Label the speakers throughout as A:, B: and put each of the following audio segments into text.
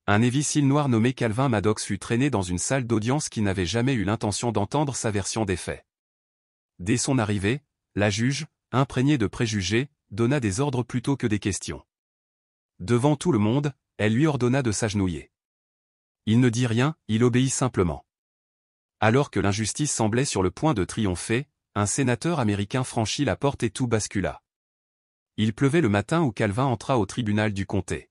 A: Un imbécile noir nommé Calvin Maddox fut traîné dans une salle d'audience qui n'avait jamais eu l'intention d'entendre sa version des faits. Dès son arrivée, la juge, imprégnée de préjugés, donna des ordres plutôt que des questions. Devant tout le monde, elle lui ordonna de s'agenouiller. Il ne dit rien, il obéit simplement. Alors que l'injustice semblait sur le point de triompher, un sénateur américain franchit la porte et tout bascula. Il pleuvait le matin où Calvin entra au tribunal du comté.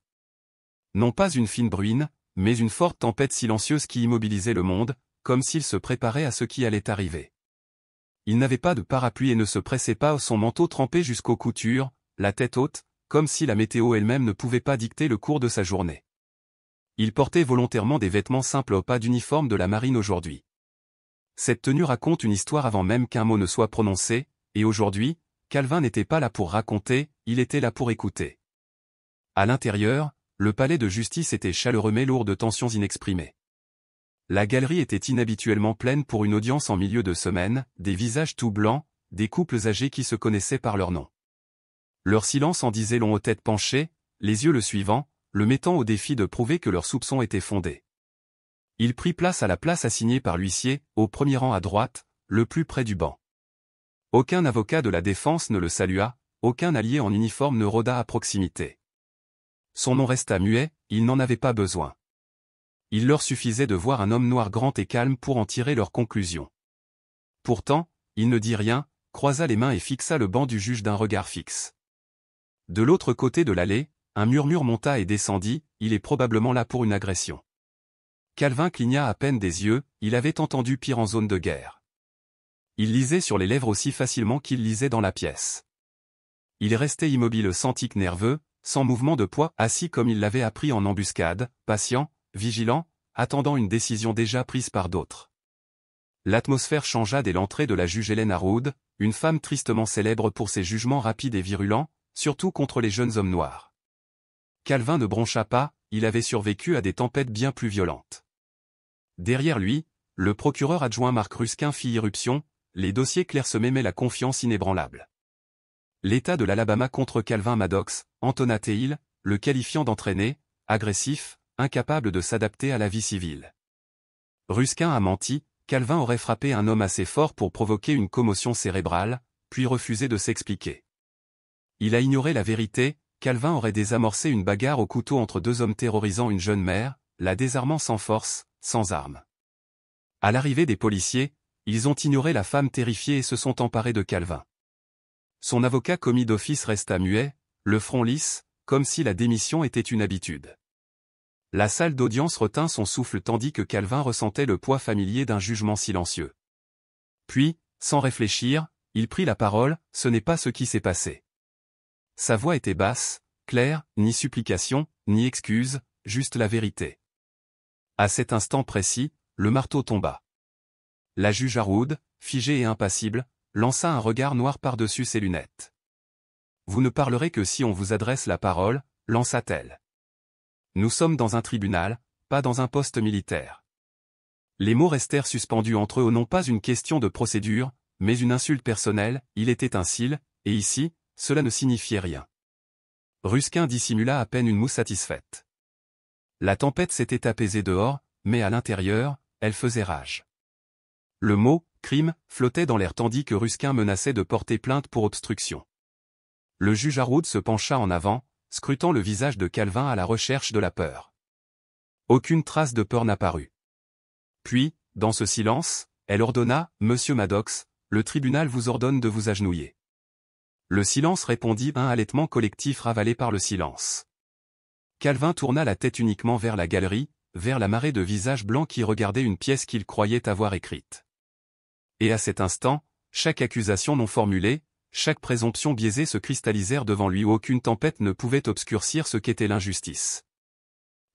A: Non pas une fine bruine, mais une forte tempête silencieuse qui immobilisait le monde, comme s'il se préparait à ce qui allait arriver. Il n'avait pas de parapluie et ne se pressait pas, son manteau trempé jusqu'aux coutures, la tête haute, comme si la météo elle-même ne pouvait pas dicter le cours de sa journée. Il portait volontairement des vêtements simples, pas d'uniforme de la marine aujourd'hui. Cette tenue raconte une histoire avant même qu'un mot ne soit prononcé, et aujourd'hui, Calvin n'était pas là pour raconter, il était là pour écouter. À l'intérieur, le palais de justice était chaleureux mais lourd de tensions inexprimées. La galerie était inhabituellement pleine pour une audience en milieu de semaine, des visages tout blancs, des couples âgés qui se connaissaient par leur nom. Leur silence en disait long aux têtes penchées, les yeux le suivant, le mettant au défi de prouver que leurs soupçons étaient fondés. Il prit place à la place assignée par l'huissier, au premier rang à droite, le plus près du banc. Aucun avocat de la défense ne le salua, aucun allié en uniforme ne rôda à proximité. Son nom resta muet, il n'en avait pas besoin. Il leur suffisait de voir un homme noir grand et calme pour en tirer leurs conclusions. Pourtant, il ne dit rien, croisa les mains et fixa le banc du juge d'un regard fixe. De l'autre côté de l'allée, un murmure monta et descendit, il est probablement là pour une agression. Calvin cligna à peine des yeux, il avait entendu pire en zone de guerre. Il lisait sur les lèvres aussi facilement qu'il lisait dans la pièce. Il restait immobile sans tic nerveux, sans mouvement de poids, assis comme il l'avait appris en embuscade, patient, vigilant, attendant une décision déjà prise par d'autres. L'atmosphère changea dès l'entrée de la juge Helen Harwood, une femme tristement célèbre pour ses jugements rapides et virulents, surtout contre les jeunes hommes noirs. Calvin ne broncha pas, il avait survécu à des tempêtes bien plus violentes. Derrière lui, le procureur adjoint Marc Ruskin fit irruption, les dossiers clairsemés mais la confiance inébranlable. L'État de l'Alabama contre Calvin Maddox, entonna Hill, le qualifiant d'entraîné, agressif, incapable de s'adapter à la vie civile. Ruskin a menti, Calvin aurait frappé un homme assez fort pour provoquer une commotion cérébrale, puis refusé de s'expliquer. Il a ignoré la vérité, Calvin aurait désamorcé une bagarre au couteau entre deux hommes terrorisant une jeune mère, la désarmant sans force, sans armes. À l'arrivée des policiers, ils ont ignoré la femme terrifiée et se sont emparés de Calvin. Son avocat commis d'office resta muet, le front lisse, comme si la démission était une habitude. La salle d'audience retint son souffle tandis que Calvin ressentait le poids familier d'un jugement silencieux. Puis, sans réfléchir, il prit la parole, ce n'est pas ce qui s'est passé. Sa voix était basse, claire, ni supplication, ni excuse, juste la vérité. À cet instant précis, le marteau tomba. La juge Harwood, figée et impassible, lança un regard noir par-dessus ses lunettes. « Vous ne parlerez que si on vous adresse la parole », lança-t-elle. « Nous sommes dans un tribunal, pas dans un poste militaire. » Les mots restèrent suspendus entre eux, non pas une question de procédure, mais une insulte personnelle, il était un cil, et ici, cela ne signifiait rien. Ruskin dissimula à peine une moue satisfaite. La tempête s'était apaisée dehors, mais à l'intérieur, elle faisait rage. Le mot « crime » flottait dans l'air tandis que Ruskin menaçait de porter plainte pour obstruction. Le juge Harwood se pencha en avant, scrutant le visage de Calvin à la recherche de la peur. Aucune trace de peur n'apparut. Puis, dans ce silence, elle ordonna « Monsieur Maddox, le tribunal vous ordonne de vous agenouiller. » Le silence répondit, un halètement collectif ravalé par le silence. Calvin tourna la tête uniquement vers la galerie, vers la marée de visages blancs qui regardaient une pièce qu'il croyait avoir écrite. Et à cet instant, chaque accusation non formulée, chaque présomption biaisée se cristallisèrent devant lui où aucune tempête ne pouvait obscurcir ce qu'était l'injustice.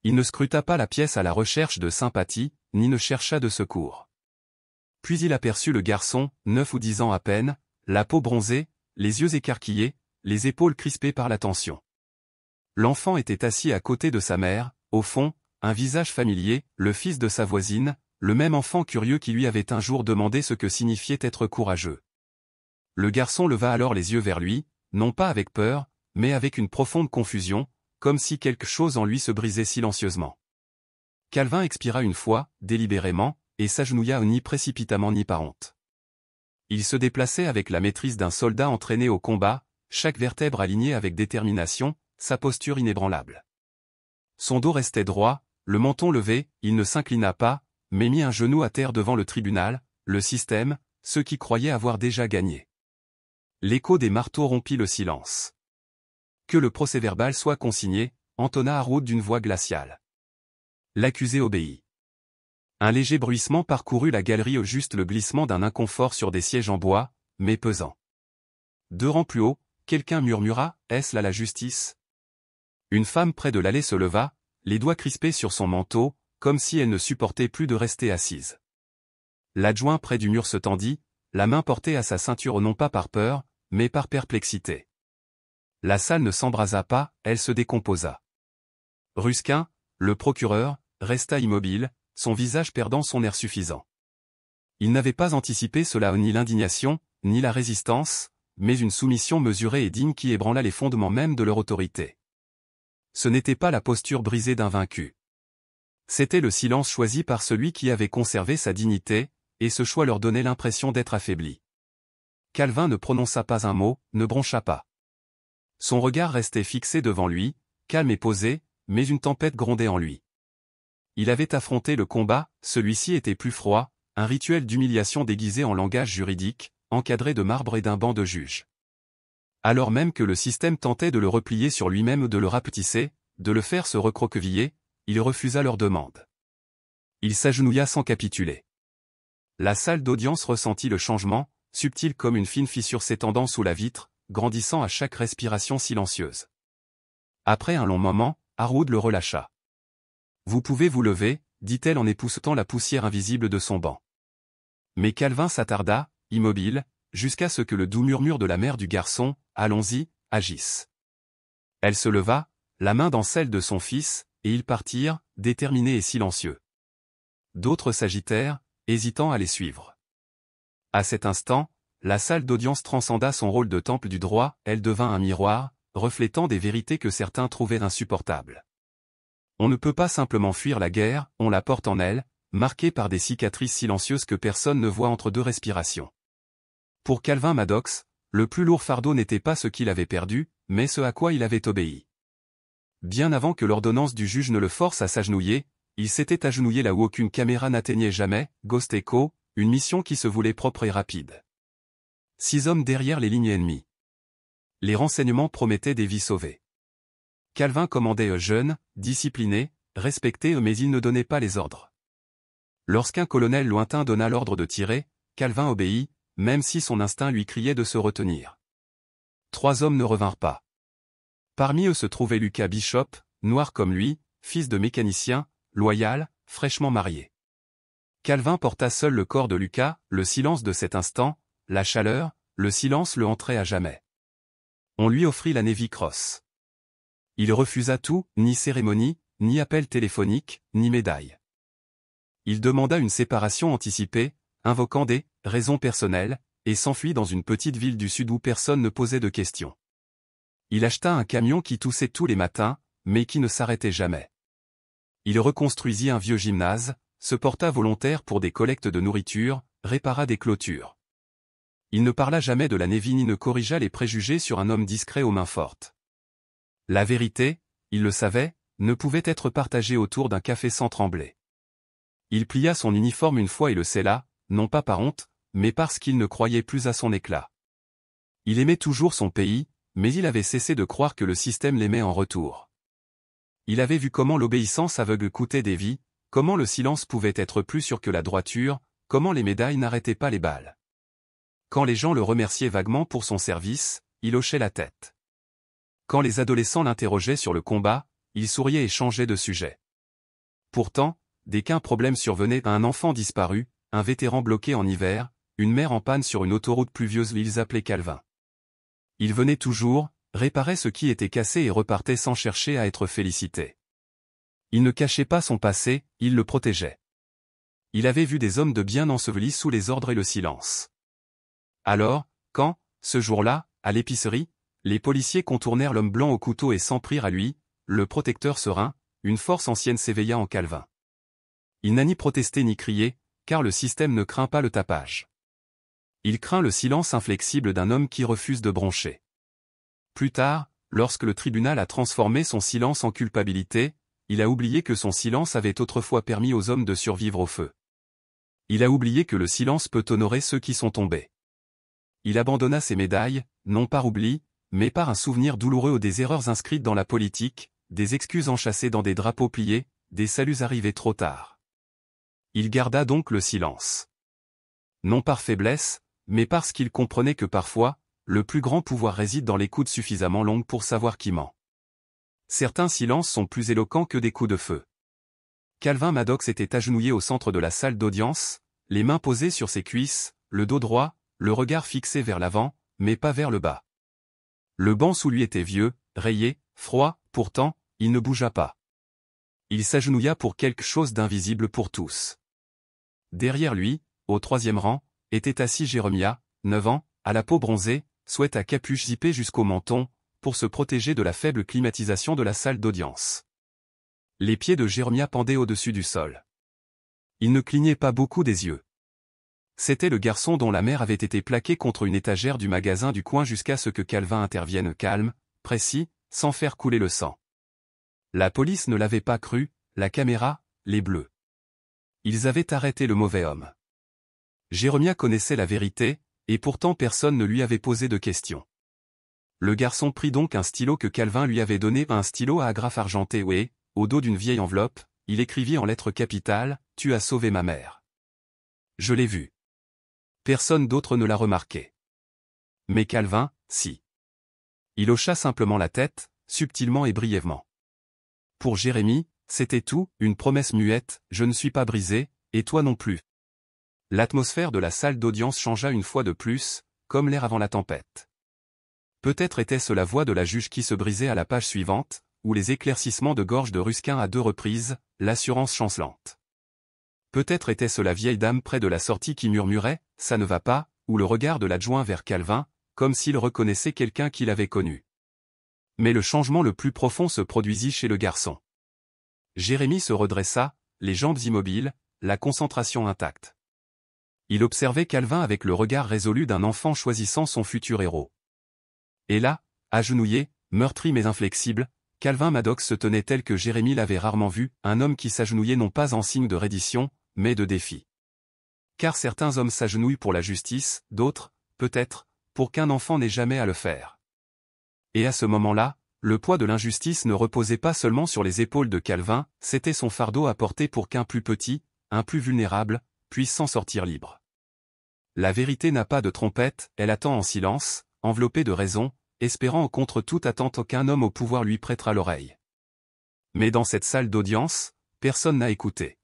A: Il ne scruta pas la pièce à la recherche de sympathie, ni ne chercha de secours. Puis il aperçut le garçon, 9 ou 10 ans à peine, la peau bronzée, les yeux écarquillés, les épaules crispées par la tension. L'enfant était assis à côté de sa mère, au fond, un visage familier, le fils de sa voisine, le même enfant curieux qui lui avait un jour demandé ce que signifiait être courageux. Le garçon leva alors les yeux vers lui, non pas avec peur, mais avec une profonde confusion, comme si quelque chose en lui se brisait silencieusement. Calvin expira une fois, délibérément, et s'agenouilla ni précipitamment ni par honte. Il se déplaçait avec la maîtrise d'un soldat entraîné au combat, chaque vertèbre alignée avec détermination, sa posture inébranlable. Son dos restait droit, le menton levé, il ne s'inclina pas, mais mit un genou à terre devant le tribunal, le système, ceux qui croyaient avoir déjà gagné. L'écho des marteaux rompit le silence. Que le procès-verbal soit consigné, entonna Harwood d'une voix glaciale. L'accusé obéit. Un léger bruissement parcourut la galerie, au juste le glissement d'un inconfort sur des sièges en bois, mais pesants. 2 rangs plus haut, quelqu'un murmura, « Est-ce là la justice ?» Une femme près de l'allée se leva, les doigts crispés sur son manteau, comme si elle ne supportait plus de rester assise. L'adjoint près du mur se tendit, la main portée à sa ceinture non pas par peur, mais par perplexité. La salle ne s'embrasa pas, elle se décomposa. Ruskin, le procureur, resta immobile, son visage perdant son air suffisant. Il n'avait pas anticipé cela, ni l'indignation, ni la résistance, mais une soumission mesurée et digne qui ébranla les fondements même de leur autorité. Ce n'était pas la posture brisée d'un vaincu. C'était le silence choisi par celui qui avait conservé sa dignité, et ce choix leur donnait l'impression d'être affaibli. Calvin ne prononça pas un mot, ne broncha pas. Son regard restait fixé devant lui, calme et posé, mais une tempête grondait en lui. Il avait affronté le combat, celui-ci était plus froid, un rituel d'humiliation déguisé en langage juridique, encadré de marbre et d'un banc de juges. Alors même que le système tentait de le replier sur lui-même ou de le rapetisser, de le faire se recroqueviller, il refusa leur demande. Il s'agenouilla sans capituler. La salle d'audience ressentit le changement, subtil comme une fine fissure s'étendant sous la vitre, grandissant à chaque respiration silencieuse. Après un long moment, Harwood le relâcha. « Vous pouvez vous lever, dit-elle en époussetant la poussière invisible de son banc. » Mais Calvin s'attarda, immobile, jusqu'à ce que le doux murmure de la mère du garçon, « Allons-y, agisse. » Elle se leva, la main dans celle de son fils, et ils partirent, déterminés et silencieux. D'autres s'agitèrent, hésitant à les suivre. À cet instant, la salle d'audience transcenda son rôle de temple du droit, elle devint un miroir, reflétant des vérités que certains trouvaient insupportables. On ne peut pas simplement fuir la guerre, on la porte en elle, marquée par des cicatrices silencieuses que personne ne voit entre 2 respirations. Pour Calvin Maddox, le plus lourd fardeau n'était pas ce qu'il avait perdu, mais ce à quoi il avait obéi. Bien avant que l'ordonnance du juge ne le force à s'agenouiller, il s'était agenouillé là où aucune caméra n'atteignait jamais, Ghost Echo, une mission qui se voulait propre et rapide. 6 hommes derrière les lignes ennemies. Les renseignements promettaient des vies sauvées. Calvin commandait eux jeunes, disciplinés, respectés mais il ne donnait pas les ordres. Lorsqu'un colonel lointain donna l'ordre de tirer, Calvin obéit, même si son instinct lui criait de se retenir. 3 hommes ne revinrent pas. Parmi eux se trouvait Lucas Bishop, noir comme lui, fils de mécanicien, loyal, fraîchement marié. Calvin porta seul le corps de Lucas, le silence de cet instant, la chaleur, le silence le hantrait à jamais. On lui offrit la Navy Cross. Il refusa tout, ni cérémonie, ni appel téléphonique, ni médaille. Il demanda une séparation anticipée, invoquant des raisons personnelles, et s'enfuit dans une petite ville du sud où personne ne posait de questions. Il acheta un camion qui toussait tous les matins, mais qui ne s'arrêtait jamais. Il reconstruisit un vieux gymnase, se porta volontaire pour des collectes de nourriture, répara des clôtures. Il ne parla jamais de la Navy ni ne corrigea les préjugés sur un homme discret aux mains fortes. La vérité, il le savait, ne pouvait être partagée autour d'un café sans trembler. Il plia son uniforme une fois et le scella, non pas par honte, mais parce qu'il ne croyait plus à son éclat. Il aimait toujours son pays, mais il avait cessé de croire que le système l'aimait en retour. Il avait vu comment l'obéissance aveugle coûtait des vies, comment le silence pouvait être plus sûr que la droiture, comment les médailles n'arrêtaient pas les balles. Quand les gens le remerciaient vaguement pour son service, il hochait la tête. Quand les adolescents l'interrogeaient sur le combat, il souriait et changeait de sujet. Pourtant, dès qu'un problème survenait, un enfant disparu, un vétéran bloqué en hiver, une mère en panne sur une autoroute pluvieuse, ils appelaient Calvin. Il venait toujours, réparait ce qui était cassé et repartait sans chercher à être félicité. Il ne cachait pas son passé, il le protégeait. Il avait vu des hommes de bien ensevelis sous les ordres et le silence. Alors, quand, ce jour-là, à l'épicerie, les policiers contournèrent l'homme blanc au couteau et s'en prirent à lui, le protecteur serein, une force ancienne s'éveilla en Calvin. Il n'a ni protesté ni crié, car le système ne craint pas le tapage. Il craint le silence inflexible d'un homme qui refuse de broncher. Plus tard, lorsque le tribunal a transformé son silence en culpabilité, il a oublié que son silence avait autrefois permis aux hommes de survivre au feu. Il a oublié que le silence peut honorer ceux qui sont tombés. Il abandonna ses médailles, non par oubli, mais par un souvenir douloureux des erreurs inscrites dans la politique, des excuses enchâssées dans des drapeaux pliés, des saluts arrivés trop tard. Il garda donc le silence. Non par faiblesse, mais parce qu'il comprenait que parfois, le plus grand pouvoir réside dans l'écoute suffisamment longue pour savoir qui ment. Certains silences sont plus éloquents que des coups de feu. Calvin Maddox était agenouillé au centre de la salle d'audience, les mains posées sur ses cuisses, le dos droit, le regard fixé vers l'avant, mais pas vers le bas. Le banc sous lui était vieux, rayé, froid, pourtant, il ne bougea pas. Il s'agenouilla pour quelque chose d'invisible pour tous. Derrière lui, au troisième rang, était assis Jérémia, 9 ans, à la peau bronzée, sweat à capuche zippée jusqu'au menton, pour se protéger de la faible climatisation de la salle d'audience. Les pieds de Jérémia pendaient au-dessus du sol. Il ne clignait pas beaucoup des yeux. C'était le garçon dont la mère avait été plaquée contre une étagère du magasin du coin jusqu'à ce que Calvin intervienne calme, précis, sans faire couler le sang. La police ne l'avait pas cru, la caméra, les bleus. Ils avaient arrêté le mauvais homme. Jérémia connaissait la vérité, et pourtant personne ne lui avait posé de questions. Le garçon prit donc un stylo que Calvin lui avait donné, un stylo à agrafe argentée et, au dos d'une vieille enveloppe, il écrivit en lettres capitales « Tu as sauvé ma mère. Je l'ai vu. » Personne d'autre ne l'a remarqué. Mais Calvin, si. Il hocha simplement la tête, subtilement et brièvement. Pour Jérémie, c'était tout, une promesse muette, je ne suis pas brisé, et toi non plus. L'atmosphère de la salle d'audience changea une fois de plus, comme l'air avant la tempête. Peut-être était-ce la voix de la juge qui se brisait à la page suivante, ou les éclaircissements de gorge de Ruskin à 2 reprises, l'assurance chancelante. Peut-être était-ce la vieille dame près de la sortie qui murmurait « ça ne va pas », ou le regard de l'adjoint vers Calvin, comme s'il reconnaissait quelqu'un qu'il avait connu. Mais le changement le plus profond se produisit chez le garçon. Jérémie se redressa, les jambes immobiles, la concentration intacte. Il observait Calvin avec le regard résolu d'un enfant choisissant son futur héros. Et là, agenouillé, meurtri mais inflexible, Calvin Maddox se tenait tel que Jérémie l'avait rarement vu, un homme qui s'agenouillait non pas en signe de reddition, mais de défi. Car certains hommes s'agenouillent pour la justice, d'autres, peut-être, pour qu'un enfant n'ait jamais à le faire. Et à ce moment-là, le poids de l'injustice ne reposait pas seulement sur les épaules de Calvin, c'était son fardeau à porter pour qu'un plus petit, un plus vulnérable, puisse s'en sortir libre. La vérité n'a pas de trompette, elle attend en silence, enveloppée de raison, espérant contre toute attente qu'un homme au pouvoir lui prêtera l'oreille. Mais dans cette salle d'audience, personne n'a écouté.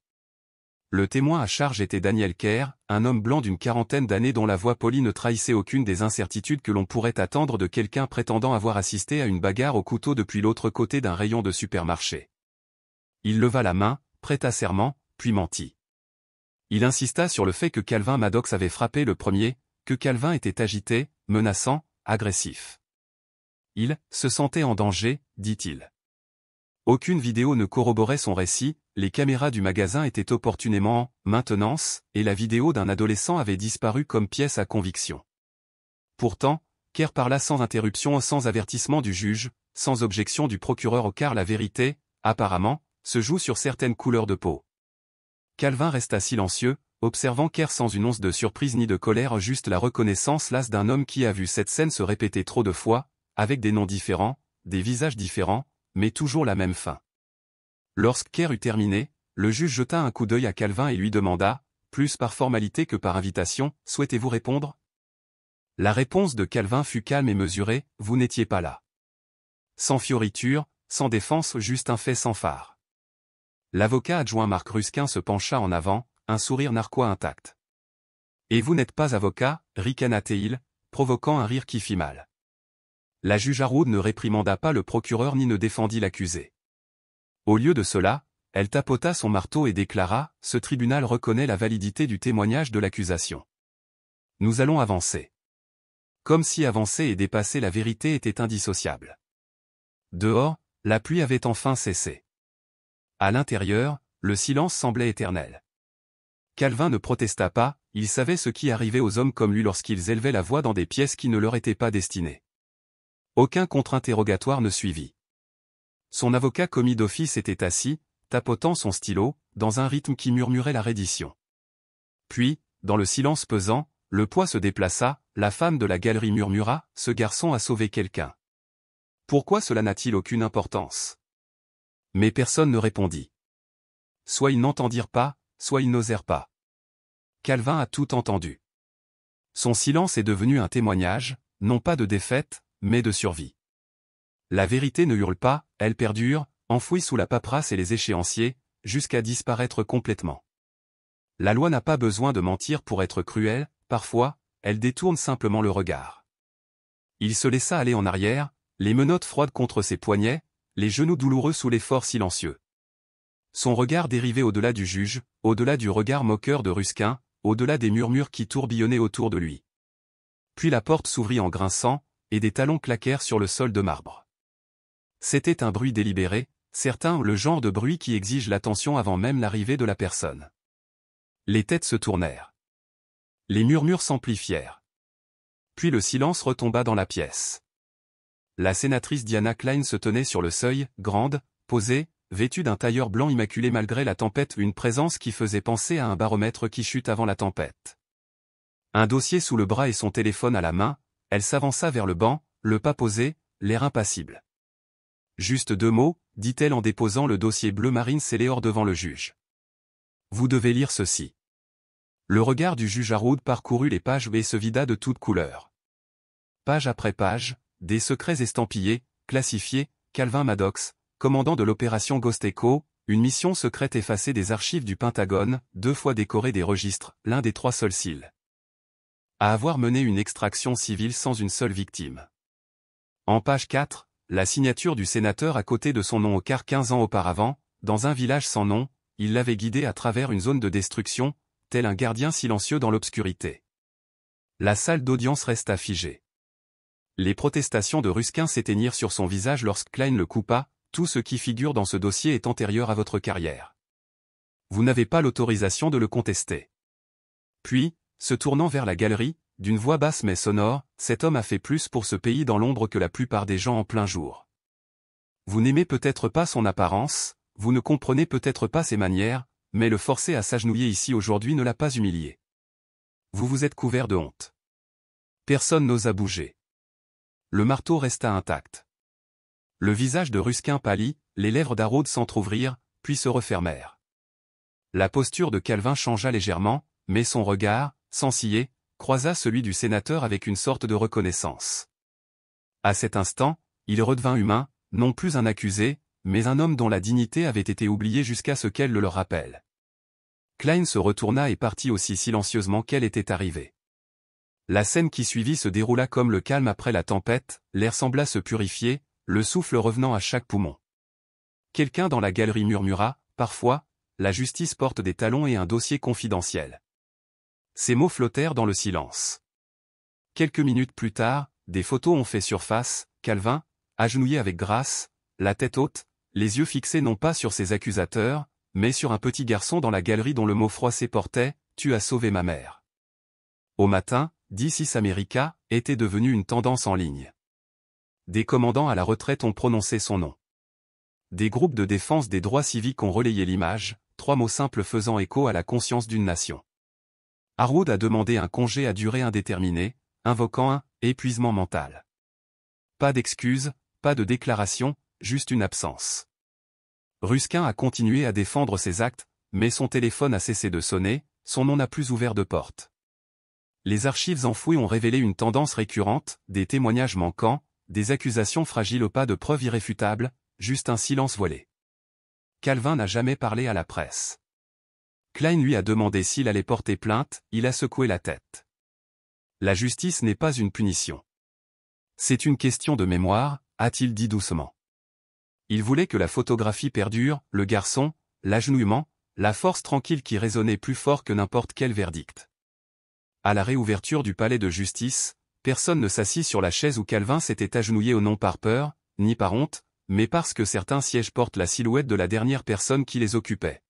A: Le témoin à charge était Daniel Kerr, un homme blanc d'une quarantaine d'années dont la voix polie ne trahissait aucune des incertitudes que l'on pourrait attendre de quelqu'un prétendant avoir assisté à une bagarre au couteau depuis l'autre côté d'un rayon de supermarché. Il leva la main, prêta serment, puis mentit. Il insista sur le fait que Calvin Maddox avait frappé le premier, que Calvin était agité, menaçant, agressif. Il se sentait en danger, dit-il. Aucune vidéo ne corroborait son récit, les caméras du magasin étaient opportunément en maintenance, et la vidéo d'un adolescent avait disparu comme pièce à conviction. Pourtant, Kerr parla sans interruption, sans avertissement du juge, sans objection du procureur, car la vérité, apparemment, se joue sur certaines couleurs de peau. Calvin resta silencieux, observant Kerr sans une once de surprise ni de colère, juste la reconnaissance lasse d'un homme qui a vu cette scène se répéter trop de fois, avec des noms différents, des visages différents, mais toujours la même fin. Lorsque Kerr eut terminé, le juge jeta un coup d'œil à Calvin et lui demanda, plus par formalité que par invitation, « Souhaitez-vous répondre ?» La réponse de Calvin fut calme et mesurée, « Vous n'étiez pas là. » Sans fioriture, sans défense, juste un fait sans phare. L'avocat adjoint Marc Ruskin se pencha en avant, un sourire narquois intact. « Et vous n'êtes pas avocat » ricana-t-il, provoquant un rire qui fit mal. La juge Harwood ne réprimanda pas le procureur ni ne défendit l'accusé. Au lieu de cela, elle tapota son marteau et déclara « Ce tribunal reconnaît la validité du témoignage de l'accusation. Nous allons avancer. » Comme si avancer et dépasser la vérité était indissociable. Dehors, la pluie avait enfin cessé. À l'intérieur, le silence semblait éternel. Calvin ne protesta pas, il savait ce qui arrivait aux hommes comme lui lorsqu'ils élevaient la voix dans des pièces qui ne leur étaient pas destinées. Aucun contre-interrogatoire ne suivit. Son avocat commis d'office était assis, tapotant son stylo, dans un rythme qui murmurait la reddition. Puis, dans le silence pesant, le poids se déplaça, la femme de la galerie murmura, « Ce garçon a sauvé quelqu'un. Pourquoi cela n'a-t-il aucune importance ?» Mais personne ne répondit. Soit ils n'entendirent pas, soit ils n'osèrent pas. Calvin a tout entendu. Son silence est devenu un témoignage, non pas de défaite, mais de survie. La vérité ne hurle pas, elle perdure, enfouie sous la paperasse et les échéanciers, jusqu'à disparaître complètement. La loi n'a pas besoin de mentir pour être cruelle, parfois, elle détourne simplement le regard. Il se laissa aller en arrière, les menottes froides contre ses poignets, les genoux douloureux sous l'effort silencieux. Son regard dérivait au-delà du juge, au-delà du regard moqueur de Ruskin, au-delà des murmures qui tourbillonnaient autour de lui. Puis la porte s'ouvrit en grinçant, et des talons claquèrent sur le sol de marbre. C'était un bruit délibéré, certain, le genre de bruit qui exige l'attention avant même l'arrivée de la personne. Les têtes se tournèrent. Les murmures s'amplifièrent. Puis le silence retomba dans la pièce. La sénatrice Diana Klein se tenait sur le seuil, grande, posée, vêtue d'un tailleur blanc immaculé malgré la tempête, une présence qui faisait penser à un baromètre qui chute avant la tempête. Un dossier sous le bras et son téléphone à la main, elle s'avança vers le banc, le pas posé, l'air impassible. Juste 2 mots, dit-elle en déposant le dossier bleu marine scellé hors devant le juge. Vous devez lire ceci. Le regard du juge Harwood parcourut les pages et se vida de toutes couleurs. Page après page, des secrets estampillés, classifiés, Calvin Maddox, commandant de l'opération Ghost Echo, une mission secrète effacée des archives du Pentagone, 2 fois décoré des registres, l'un des 3 seuls SEAL à avoir mené une extraction civile sans une seule victime. En page 4, la signature du sénateur à côté de son nom au quart 15 ans auparavant, dans un village sans nom, il l'avait guidé à travers une zone de destruction, tel un gardien silencieux dans l'obscurité. La salle d'audience resta figée. Les protestations de Ruskin s'éteignirent sur son visage lorsque Klein le coupa, tout ce qui figure dans ce dossier est antérieur à votre carrière. Vous n'avez pas l'autorisation de le contester. Puis, se tournant vers la galerie, d'une voix basse mais sonore, cet homme a fait plus pour ce pays dans l'ombre que la plupart des gens en plein jour. Vous n'aimez peut-être pas son apparence, vous ne comprenez peut-être pas ses manières, mais le forcer à s'agenouiller ici aujourd'hui ne l'a pas humilié. Vous vous êtes couvert de honte. Personne n'osa bouger. Le marteau resta intact. Le visage de Ruskin pâlit, les lèvres d'Harwood s'entr'ouvrirent, puis se refermèrent. La posture de Calvin changea légèrement, mais son regard, sans ciller, croisa celui du sénateur avec une sorte de reconnaissance. À cet instant, il redevint humain, non plus un accusé, mais un homme dont la dignité avait été oubliée jusqu'à ce qu'elle le leur rappelle. Klein se retourna et partit aussi silencieusement qu'elle était arrivée. La scène qui suivit se déroula comme le calme après la tempête, l'air sembla se purifier, le souffle revenant à chaque poumon. Quelqu'un dans la galerie murmura, parfois, la justice porte des talons et un dossier confidentiel. Ces mots flottèrent dans le silence. Quelques minutes plus tard, des photos ont fait surface, Calvin, agenouillé avec grâce, la tête haute, les yeux fixés non pas sur ses accusateurs, mais sur un petit garçon dans la galerie dont le mot froissé portait « Tu as sauvé ma mère ». Au matin, This is America était devenu une tendance en ligne. Des commandants à la retraite ont prononcé son nom. Des groupes de défense des droits civiques ont relayé l'image, 3 mots simples faisant écho à la conscience d'une nation. Harwood a demandé un congé à durée indéterminée, invoquant un « épuisement mental ». Pas d'excuses, pas de déclaration, juste une absence. Ruskin a continué à défendre ses actes, mais son téléphone a cessé de sonner, son nom n'a plus ouvert de porte. Les archives enfouies ont révélé une tendance récurrente, des témoignages manquants, des accusations fragiles au pas de preuves irréfutables, juste un silence voilé. Calvin n'a jamais parlé à la presse. Klein lui a demandé s'il allait porter plainte, il a secoué la tête. La justice n'est pas une punition. C'est une question de mémoire, a-t-il dit doucement. Il voulait que la photographie perdure, le garçon, l'agenouillement, la force tranquille qui résonnait plus fort que n'importe quel verdict. À la réouverture du palais de justice, personne ne s'assit sur la chaise où Calvin s'était agenouillé non par peur, ni par honte, mais parce que certains sièges portent la silhouette de la dernière personne qui les occupait.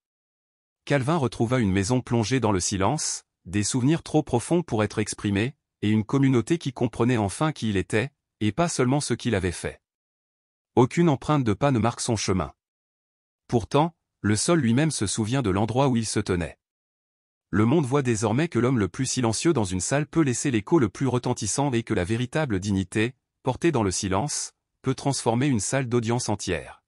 A: Calvin retrouva une maison plongée dans le silence, des souvenirs trop profonds pour être exprimés, et une communauté qui comprenait enfin qui il était, et pas seulement ce qu'il avait fait. Aucune empreinte de pas ne marque son chemin. Pourtant, le sol lui-même se souvient de l'endroit où il se tenait. Le monde voit désormais que l'homme le plus silencieux dans une salle peut laisser l'écho le plus retentissant et que la véritable dignité, portée dans le silence, peut transformer une salle d'audience entière.